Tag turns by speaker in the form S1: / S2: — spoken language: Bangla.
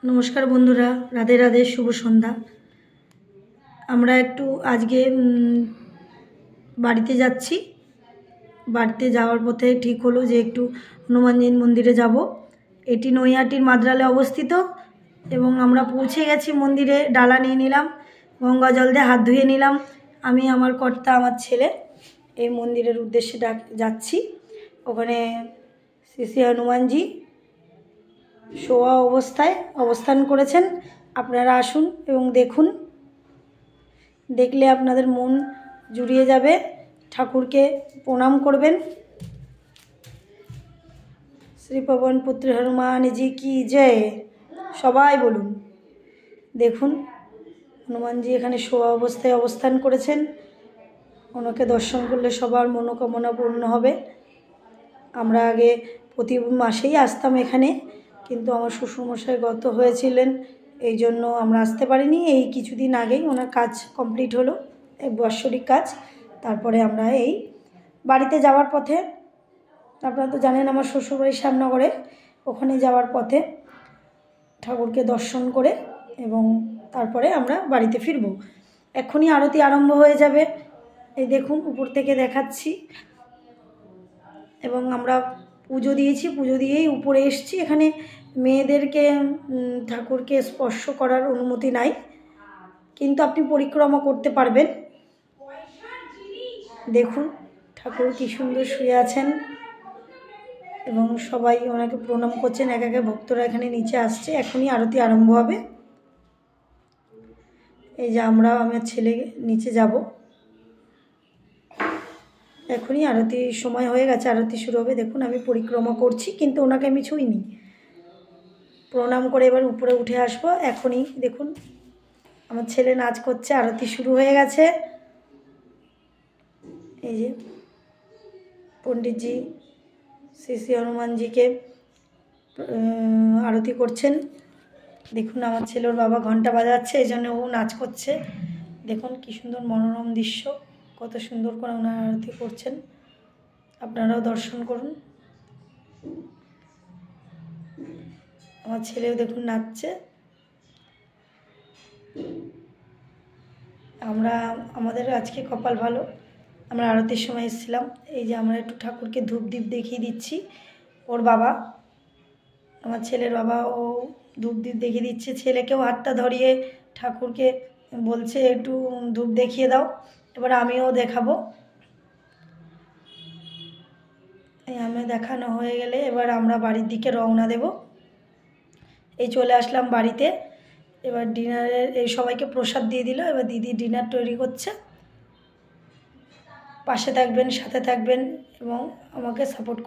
S1: नमस्कार बंधुरा राधे राधे शुभ सन्ध्या। आमरा एकटू आजके बाड़ीते जाচ্ছি। बाड़ीते जाওয়ার পথে ठीक हलो जे एकटू हनुमानजी मंदिरे যাব। एटी नैहाटीर माद्राले अवस्थित एबं आमरा पौঁছে গেছি मंदिरे। डाला निये निलाम, गंगा जल दिये हाथ धुয়ে निलाम। आमी आमार कर्ता आमार छेले এই মন্দিরের উদ্দেশ্যে যাচ্ছি। ওখানে শ্রী শ্রী হনুমানজি শোয়া অবস্থায় অবস্থান করেছেন। আপনারা আসুন এবং দেখুন, দেখলে আপনাদের মন জুড়িয়ে যাবে। ঠাকুরকে প্রণাম করবেন। শ্রী পবন পুত্র হনুমান জি কি জয়, সবাই বলুন। দেখুন হনুমানজি এখানে শোয়া অবস্থায় অবস্থান করেছেন। ওনাকে দর্শন করলে সবার মনোকামনা পূর্ণ হবে। আমরা আগে প্রতি মাসেই আসতাম এখানে, কিন্তু আমার শ্বশুরমশাই গত হয়েছিলেন, এই জন্য আমরা আসতে পারিনি। এই কিছুদিন আগেই ওনার কাজ কমপ্লিট হলো, এই বাৎসরিক কাজ। তারপরে আমরা এই বাড়িতে যাওয়ার পথে, আপনারা তো জানেন আমার শ্বশুরবাড়ির শ্যামনগরে, ওখানে যাওয়ার পথে ঠাকুরকে দর্শন করে এবং তারপরে আমরা বাড়িতে ফিরব। এক্ষুনি আরতি আরম্ভ হয়ে যাবে। এই দেখুন উপর থেকে দেখাচ্ছি। এবং আমরা পুজো দিয়েছি, পুজো দিয়েই উপরে এসেছি। এখানে মেয়েদেরকে ঠাকুরকে স্পর্শ করার অনুমতি নাই, কিন্তু আপনি পরিক্রমা করতে পারবেন। দেখুন ঠাকুর কি সুন্দর শুয়ে আছেন এবং সবাই ওনাকে প্রণাম করছেন। এক একে ভক্তরা এখানে নিচে আসছে। এখনই আরতি আরম্ভ হবে। এই যে আমরা আমার ছেলে নিচে যাব। এখনই আরতির সময় হয়ে গেছে, আরতি শুরু হবে। দেখুন আমি পরিক্রমা করছি, কিন্তু ওনাকে আমি ছুঁইনি। প্রণাম করে এবার উপরে উঠে আসবো। এখনই দেখুন আমার ছেলে নাচ করছে, আরতি শুরু হয়ে গেছে। এই যে পণ্ডিতজি শ্রী শ্রী হনুমানজিকে আরতি করছেন। দেখুন আমার ছেলের বাবা ঘন্টা বাজাচ্ছে, এই জন্য ও নাচ করছে। দেখুন কি সুন্দর মনোরম দৃশ্য, কত সুন্দর করে ওনার আরতি করছেন। আপনারাও দর্শন করুন। আমার ছেলেও দেখুন নাচছে। আমাদের আজকে কপাল ভালো, আমরা আরতির সময় এসেছিলাম। এই যে আমরা একটু ঠাকুরকে ধূপ দ্বীপ দেখিয়ে দিচ্ছি। ওর বাবা, আমার ছেলের বাবা, ও ধূপ দ্বীপ দেখিয়ে দিচ্ছে। ছেলেকেও হাতটা ধরিয়ে ঠাকুরকে বলছে একটু ধূপ দেখিয়ে দাও। এবার আমিও দেখাবো। এই আমি দেখানো হয়ে গেলে এবার আমরা বাড়ির দিকে রওনা দেব। এই চলে আসলাম বাড়িতে। এবার ডিনারের এই সবাইকে প্রসাদ দিয়ে দিল। এবার দিদি ডিনার তৈরি করছে। পাশে থাকবেন, সাথে থাকবেন এবং আমাকে সাপোর্ট